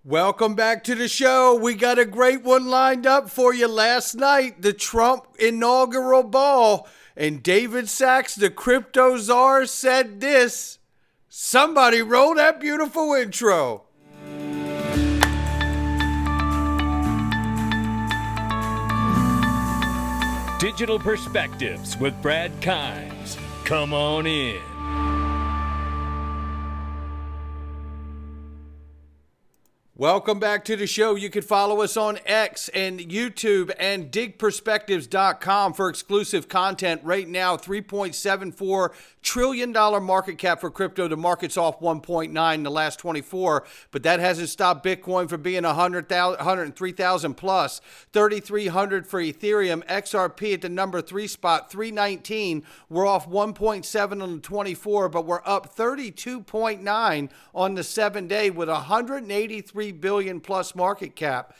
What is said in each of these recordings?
Welcome back to the show. We got a great one lined up for you last night, the Trump inaugural ball. And David Sachs, the crypto czar, said this. Somebody roll that beautiful intro. Digital Perspectives with Brad Kimes. Come on in. Welcome back to the show. You can follow us on X and YouTube and digperspectives.com for exclusive content. Right now, $3.74 trillion market cap for crypto. The market's off 1.9 in the last 24, but that hasn't stopped Bitcoin from being 103,000 plus. 3,300 for Ethereum. XRP at the number 3 spot, 319. We're off 1.7 on the 24, but we're up 32.9 on the 7-day with 183 billion plus market cap.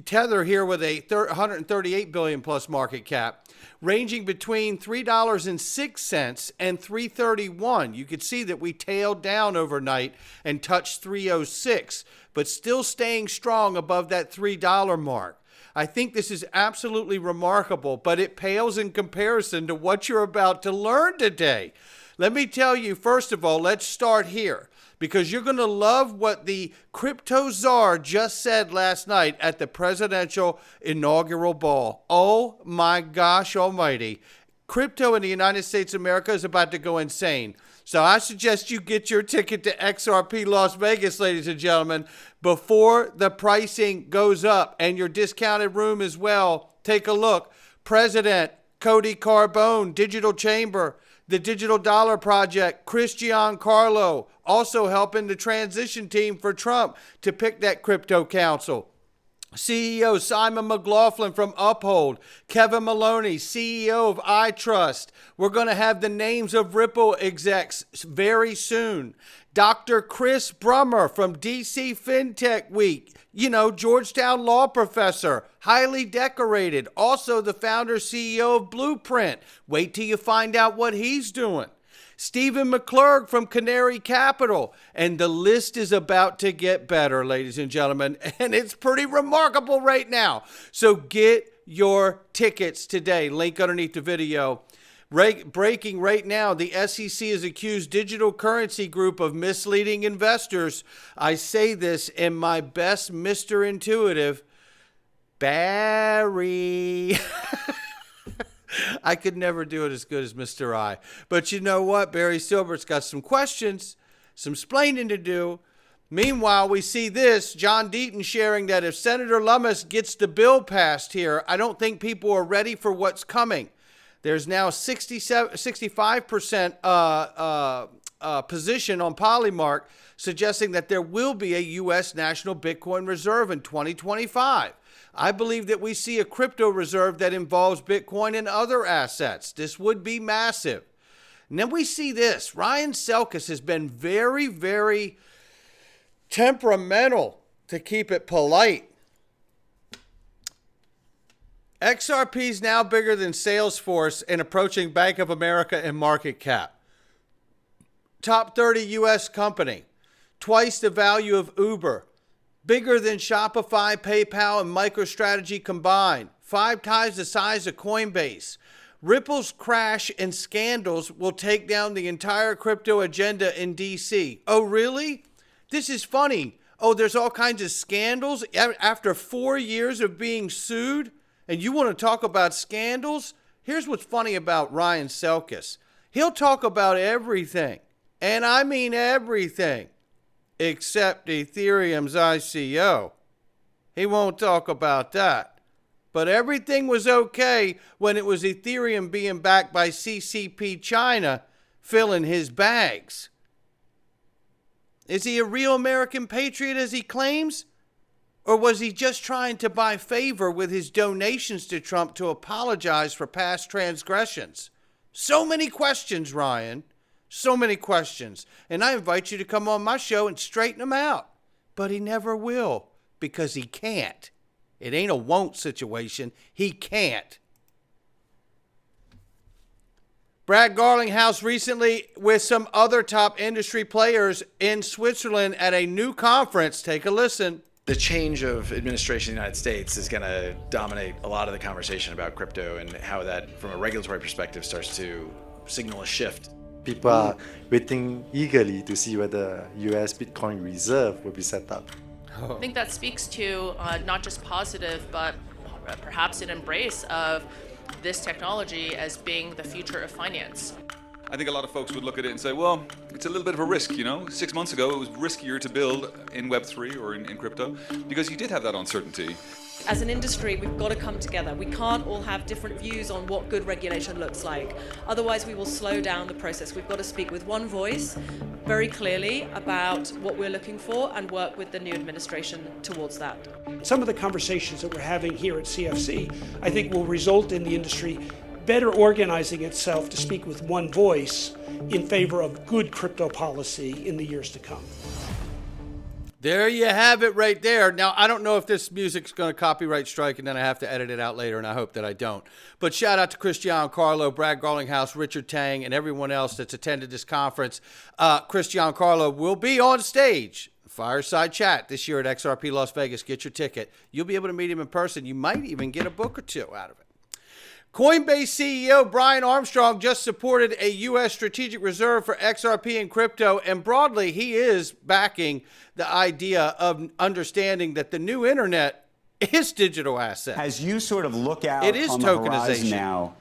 Tether here with a 138 billion plus market cap, ranging between $3.06 and $3.31. You could see that we tailed down overnight and touched 3.06, but still staying strong above that $3 mark. I think this is absolutely remarkable, but it pales in comparison to what you're about to learn today. Let me tell you, first of all, let's start here, because you're going to love what the crypto czar just said last night at the presidential inaugural ball. Oh my gosh almighty. Crypto in the United States of America is about to go insane. So I suggest you get your ticket to XRP Las Vegas, ladies and gentlemen, before the pricing goes up, and your discounted room as well. Take a look. President Cody Carbone, Digital Chamber, the Digital Dollar Project, Chris Giancarlo, also helping the transition team for Trump to pick that crypto council. CEO Simon McLaughlin from Uphold, Kevin Maloney, CEO of iTrust. We're going to have the names of Ripple execs very soon. Dr. Chris Brummer from DC FinTech Week. You know, Georgetown law professor, highly decorated. Also the founder, CEO of Blueprint. Wait till you find out what he's doing. Stephen McClurg from Canary Capital. And the list is about to get better, ladies and gentlemen. And it's pretty remarkable right now. So get your tickets today. Link underneath the video. Breaking right now, the SEC has accused Digital Currency Group of misleading investors. I say this in my best Mr. Intuitive, Barry. I could never do it as good as Mr. I. But you know what? Barry Silbert's got some questions, some explaining to do. Meanwhile, we see this, John Deaton sharing that if Senator Lummis gets the bill passed here, I don't think people are ready for what's coming. There's now 65% position on Polymark suggesting that there will be a U.S. national Bitcoin reserve in 2025. I believe that we see a crypto reserve that involves Bitcoin and other assets. This would be massive. And then we see this. Ryan Selkis has been very, very temperamental, to keep it polite. XRP is now bigger than Salesforce and approaching Bank of America in market cap. Top 30 U.S. company. Twice the value of Uber. Bigger than Shopify, PayPal, and MicroStrategy combined. 5 times the size of Coinbase. Ripple's crash and scandals will take down the entire crypto agenda in D.C. Oh, really? This is funny. Oh, there's all kinds of scandals after 4 years of being sued? And you want to talk about scandals? Here's what's funny about Ryan Selkis. He'll talk about everything, and I mean everything, except Ethereum's ICO. He won't talk about that. But everything was okay when it was Ethereum being backed by CCP China filling his bags. Is he a real American patriot as he claims? Or was he just trying to buy favor with his donations to Trump to apologize for past transgressions? So many questions, Ryan. So many questions. And I invite you to come on my show and straighten them out. But he never will, because he can't. It ain't a won't situation. He can't. Brad Garlinghouse recently with some other top industry players in Switzerland at a new conference. Take a listen. The change of administration in the United States is going to dominate a lot of the conversation about crypto and how that, from a regulatory perspective, starts to signal a shift. People are waiting eagerly to see whether US Bitcoin reserve will be set up. I think that speaks to not just positive, but perhaps an embrace of this technology as being the future of finance. I think a lot of folks would look at it and say, well, it's a little bit of a risk, you know? 6 months ago, it was riskier to build in Web3 or in crypto because you did have that uncertainty. As an industry, we've got to come together. We can't all have different views on what good regulation looks like. Otherwise, we will slow down the process. We've got to speak with one voice very clearly about what we're looking for and work with the new administration towards that. Some of the conversations that we're having here at CFC, I think, will result in the industry better organizing itself to speak with one voice in favor of good crypto policy in the years to come. There you have it right there. Now, I don't know if this music's going to copyright strike and then I have to edit it out later, and I hope that I don't. But shout out to Cristiano Carlo, Brad Garlinghouse, Richard Tang, and everyone else that's attended this conference. Cristiano Carlo will be on stage, Fireside Chat, this year at XRP Las Vegas. Get your ticket. You'll be able to meet him in person. You might even get a book or two out of it. Coinbase CEO Brian Armstrong just supported a U.S. strategic reserve for XRP and crypto, and broadly, he is backing the idea of understanding that the new internet is digital assets. As you sort of look out it is on the horizon tokenization now,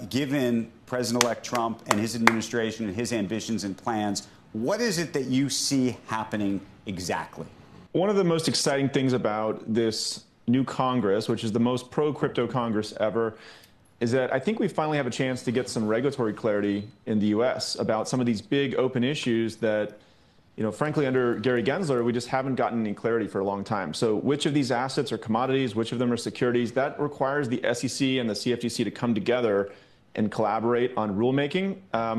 given President-elect Trump and his administration and his ambitions and plans, what is it that you see happening exactly? One of the most exciting things about this new Congress, which is the most pro-crypto Congress ever, is that I think we finally have a chance to get some regulatory clarity in the U.S. about some of these big open issues that, you know, frankly, under Gary Gensler, we just haven't gotten any clarity for a long time. So which of these assets are commodities, which of them are securities? That requires the SEC and the CFTC to come together and collaborate on rulemaking,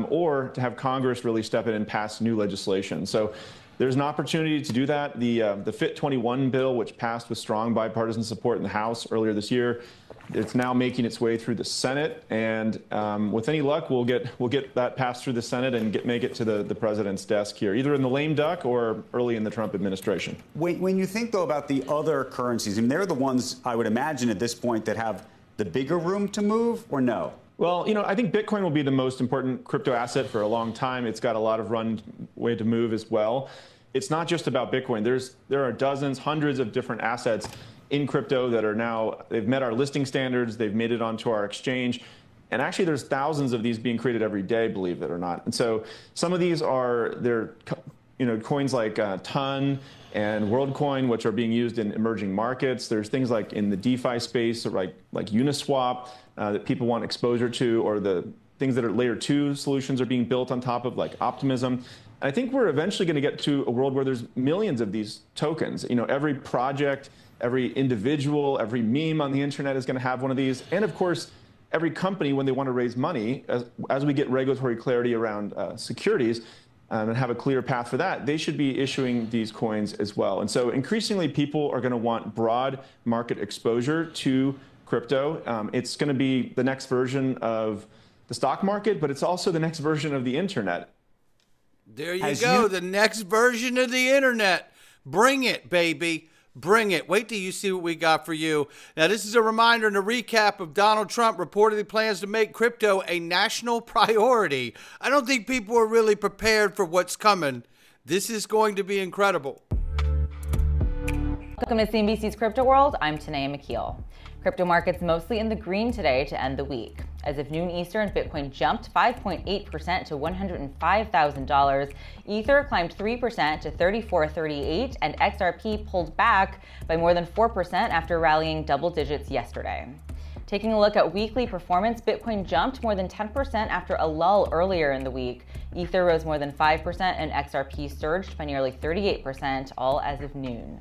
or to have Congress really step in and pass new legislation. So there's an opportunity to do that. The FIT 21 bill, which passed with strong bipartisan support in the House earlier this year, it's now making its way through the Senate, and with any luck, we'll get that passed through the Senate and make it to the president's desk here, either in the lame duck or early in the Trump administration. When you think, though, about the other currencies, I mean, they're the ones I would imagine at this point that have the bigger room to move, or no? Well, you know, I think Bitcoin will be the most important crypto asset for a long time. It's got a lot of runway to move as well. It's not just about Bitcoin. There are dozens, hundreds of different assets in crypto that are now, they've met our listing standards, they've made it onto our exchange. And actually there's thousands of these being created every day, believe it or not. And so some of these they're coins like Ton and WorldCoin, which are being used in emerging markets. There's things like in the DeFi space, like Uniswap, that people want exposure to, or the things that are layer 2 solutions are being built on top of, like Optimism. And I think we're eventually going to get to a world where there's millions of these tokens. You know, every project, every individual, every meme on the internet is going to have one of these. And of course, every company, when they want to raise money, as we get regulatory clarity around securities and have a clear path for that, they should be issuing these coins as well. And so increasingly, people are going to want broad market exposure to crypto. It's going to be the next version of the stock market, but it's also the next version of the internet. There you go, the next version of the internet. Bring it, baby. Bring it. Wait till you see what we got for you. Now, this is a reminder and a recap of Donald Trump reportedly plans to make crypto a national priority. I don't think people are really prepared for what's coming. This is going to be incredible. Welcome to CNBC's Crypto World. I'm Tanea McKeel. Crypto markets mostly in the green today to end the week. As of noon Eastern, Bitcoin jumped 5.8% to $105,000. Ether climbed 3% to $34.38, and XRP pulled back by more than 4% after rallying double digits yesterday. Taking a look at weekly performance, Bitcoin jumped more than 10% after a lull earlier in the week. Ether rose more than 5%, and XRP surged by nearly 38%, all as of noon.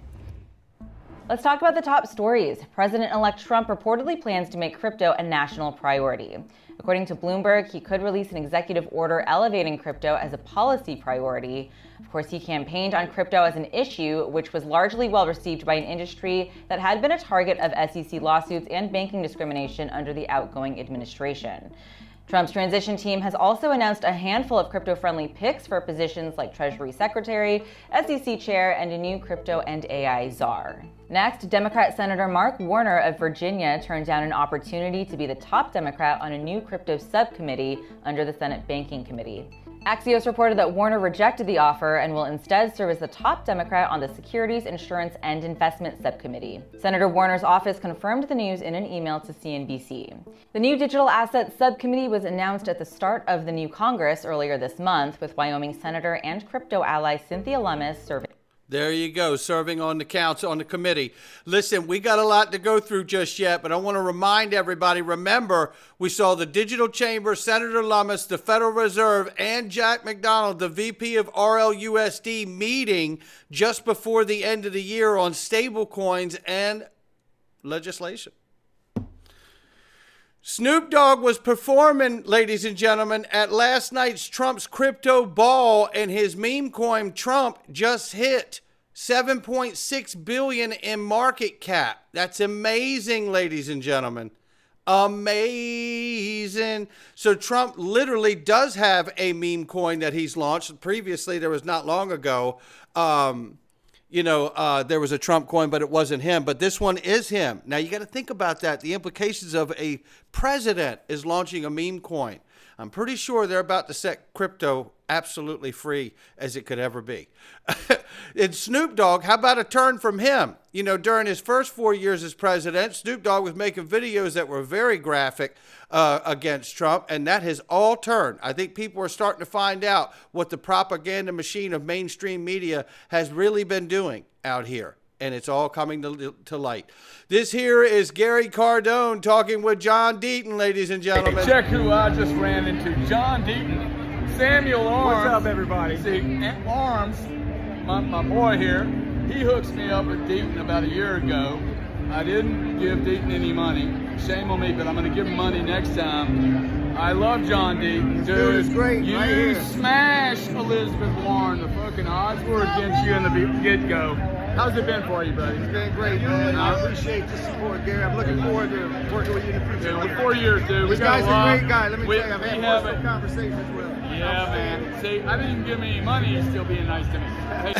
Let's talk about the top stories. President-elect Trump reportedly plans to make crypto a national priority. According to Bloomberg, he could release an executive order elevating crypto as a policy priority. Of course, he campaigned on crypto as an issue, which was largely well received by an industry that had been a target of SEC lawsuits and banking discrimination under the outgoing administration. Trump's transition team has also announced a handful of crypto-friendly picks for positions like Treasury Secretary, SEC Chair, and a new crypto and AI czar. Next, Democrat Senator Mark Warner of Virginia turned down an opportunity to be the top Democrat on a new crypto subcommittee under the Senate Banking Committee. Axios reported that Warner rejected the offer and will instead serve as the top Democrat on the Securities, Insurance, and Investment Subcommittee. Senator Warner's office confirmed the news in an email to CNBC. The new Digital Assets Subcommittee was announced at the start of the new Congress earlier this month, with Wyoming Senator and crypto ally Cynthia Lummis serving. There you go, serving on the council, on the committee. Listen, we got a lot to go through just yet, but I want to remind everybody, remember, we saw the Digital Chamber, Senator Lummis, the Federal Reserve, and Jack McDonald, the VP of RLUSD, meeting just before the end of the year on stablecoins and legislation. Snoop Dogg was performing, ladies and gentlemen, at last night's Trump's crypto ball, and his meme coin Trump just hit $7.6 billion in market cap. That's amazing, ladies and gentlemen. Amazing. So Trump literally does have a meme coin that he's launched. Previously, there was not long ago, there was a Trump coin, but it wasn't him. But this one is him. Now, you got to think about that. The implications of a president is launching a meme coin. I'm pretty sure they're about to set crypto absolutely free as it could ever be. And Snoop Dogg, how about a turn from him? You know, during his first 4 years as president, Snoop Dogg was making videos that were very graphic against Trump, and that has all turned. I think people are starting to find out what the propaganda machine of mainstream media has really been doing out here, and it's all coming to light. This here is Gary Cardone talking with John Deaton, ladies and gentlemen. Check who I just ran into, John Deaton. Samuel Arms. What's up, everybody? See, Arms, my boy here, he hooks me up with Deaton about a year ago. I didn't give Deaton any money. Shame on me, but I'm going to give him money next time. I love John Deaton, dude. It's great. You right smash Elizabeth Warren. The fucking odds were against you in the get-go. How's it been for you, buddy? It's been great, man. I appreciate the support, Gary. I'm looking forward to working with you in the future. Yeah, 4 years, dude. This guy's a great guy. Let me tell you, I've had personal conversations with him. Yeah, man. See, I didn't give him any money. He's still being nice to me. Hey.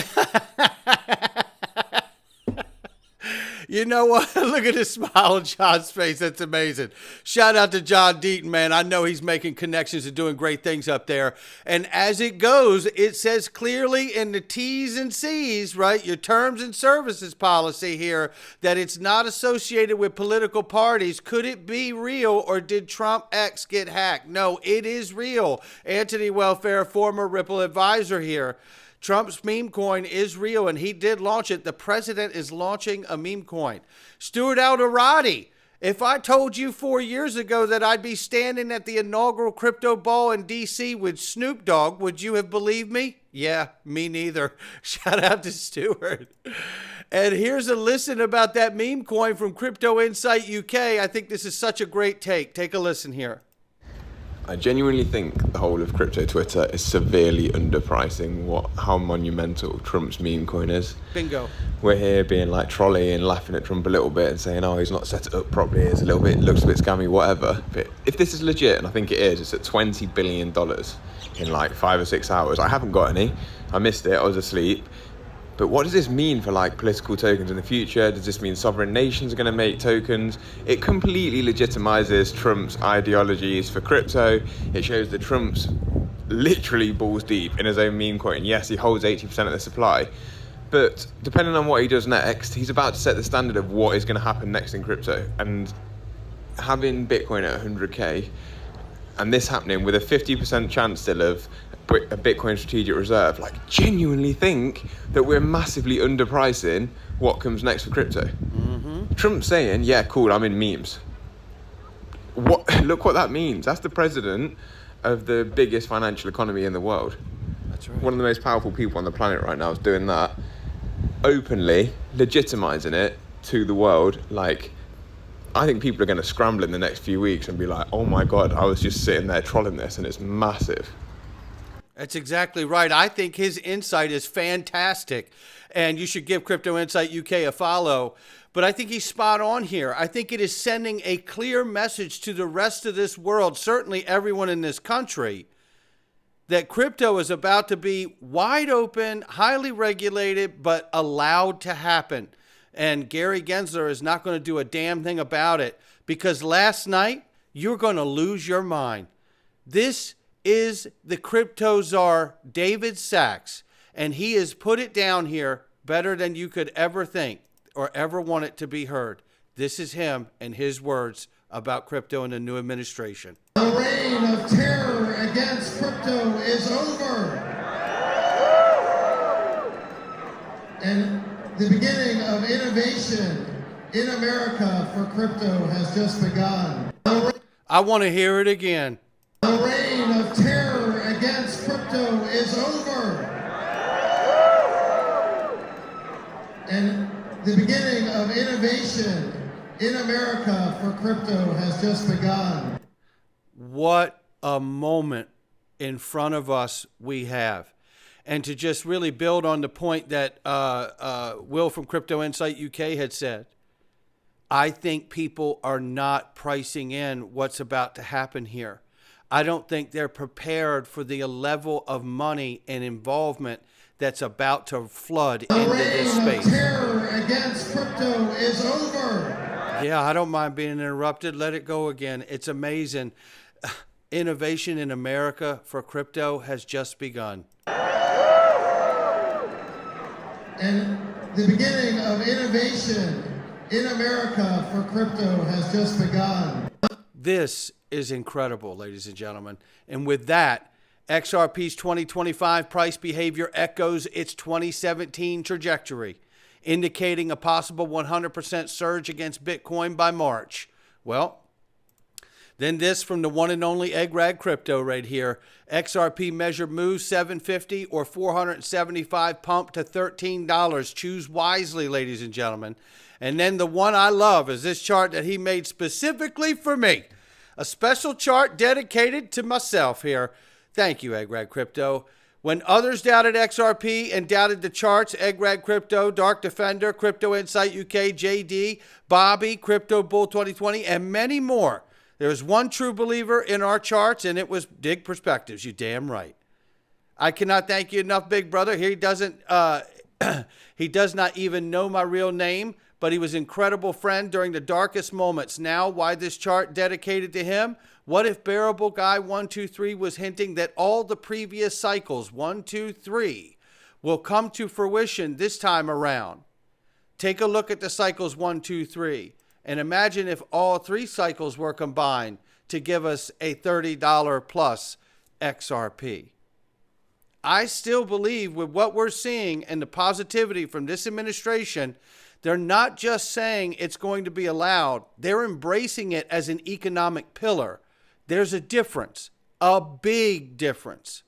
You know what? Look at the smile on John's face. That's amazing. Shout out to John Deaton, man. I know he's making connections and doing great things up there. And as it goes, it says clearly in the T's and C's, right, your terms and services policy here, that it's not associated with political parties. Could it be real, or did Trump X get hacked? No, it is real. Anthony Welfare, former Ripple advisor here. Trump's meme coin is real, and he did launch it. The president is launching a meme coin. Stuart Alderati, if I told you 4 years ago that I'd be standing at the inaugural crypto ball in D.C. with Snoop Dogg, would you have believed me? Yeah, me neither. Shout out to Stuart. And here's a listen about that meme coin from Crypto Insight UK. I think this is such a great take. Take a listen here. I genuinely think the whole of crypto Twitter is severely underpricing how monumental Trump's meme coin is. Bingo. We're here being like trolly and laughing at Trump a little bit and saying, oh, he's not set it up properly, it's a little bit, looks a bit scammy, whatever. But if this is legit, and I think it is, it's at $20 billion in like 5 or 6 hours. I haven't got any. I missed it, I was asleep. But what does this mean for like political tokens in the future? Does this mean sovereign nations are going to make tokens? It completely legitimizes Trump's ideologies for crypto. It shows that Trump's literally balls deep in his own meme coin. Yes, he holds 80% of the supply, but depending on what he does next, he's about to set the standard of what is going to happen next in crypto. And having Bitcoin at 100K and this happening with a 50% chance still of a Bitcoin strategic reserve, like genuinely think that we're massively underpricing what comes next for crypto. Mm-hmm. Trump saying, yeah, cool, I'm in memes. Look what that means. That's the president of the biggest financial economy in the world. That's right. One of the most powerful people on the planet right now is doing that, openly legitimizing it to the world. Like, I think people are going to scramble in the next few weeks and be like, oh my God, I was just sitting there trolling this, and it's massive. That's exactly right. I think his insight is fantastic, and you should give Crypto Insight UK a follow. But I think he's spot on here. I think it is sending a clear message to the rest of this world, certainly everyone in this country, that crypto is about to be wide open, highly regulated, but allowed to happen. And Gary Gensler is not going to do a damn thing about it, because last night, you're going to lose your mind. This is the crypto czar, David Sachs, and he has put it down here better than you could ever think or ever want it to be heard. This is him and his words about crypto and the new administration. The reign of terror against crypto is over. And the beginning of innovation in America for crypto has just begun. I want to hear it again. The reign of terror against crypto is over. And the beginning of innovation in America for crypto has just begun. What a moment in front of us we have. And to just really build on the point that Will from Crypto Insight UK had said, I think people are not pricing in what's about to happen here. I don't think they're prepared for the level of money and involvement that's about to flood into this space. The terror against crypto is over. Yeah, I don't mind being interrupted. Let it go again. It's amazing. Innovation in America for crypto has just begun. And the beginning of innovation in America for crypto has just begun. This is incredible, ladies and gentlemen. And with that, XRP's 2025 price behavior echoes its 2017 trajectory, indicating a possible 100% surge against Bitcoin by March. Well, then this from the one and only Egg Rag Crypto right here. XRP measure moves 750 or 475 pump to $13. Choose wisely, ladies and gentlemen. And then the one I love is this chart that he made specifically for me. A special chart dedicated to myself here. Thank you, Egg Rag Crypto. When others doubted XRP and doubted the charts, Egg Rag Crypto, Dark Defender, Crypto Insight UK, JD, Bobby, Crypto Bull 2020, and many more, there was one true believer in our charts, and it was Dig Perspectives. You damn right. I cannot thank you enough, big brother. He doesn't. He does not even know my real name, but he was an incredible friend during the darkest moments. Now, why this chart dedicated to him? What if Bearable Guy 123 was hinting that all the previous cycles, 1, 2, 3, will come to fruition this time around? Take a look at the cycles 1, 2, 3. And imagine if all 3 cycles were combined to give us a $30 plus XRP. I still believe with what we're seeing and the positivity from this administration, they're not just saying it's going to be allowed. They're embracing it as an economic pillar. There's a difference, a big difference.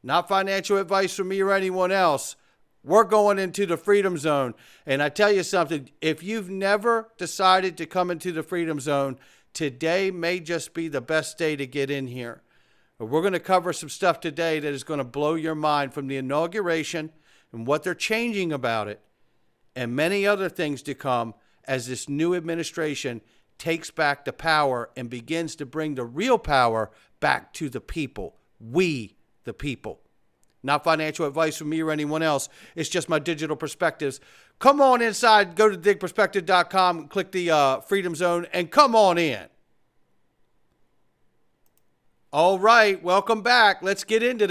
Not financial advice from me or anyone else. We're going into the freedom zone. And I tell you something, if you've never decided to come into the freedom zone, today may just be the best day to get in here. We're going to cover some stuff today that is going to blow your mind, from the inauguration and what they're changing about it, and many other things to come as this new administration takes back the power and begins to bring the real power back to the people. We, the people. Not financial advice from me or anyone else. It's just my digital perspectives. Come on inside. Go to digperspective.com, click the Freedom Zone, and come on in. All right. Welcome back. Let's get into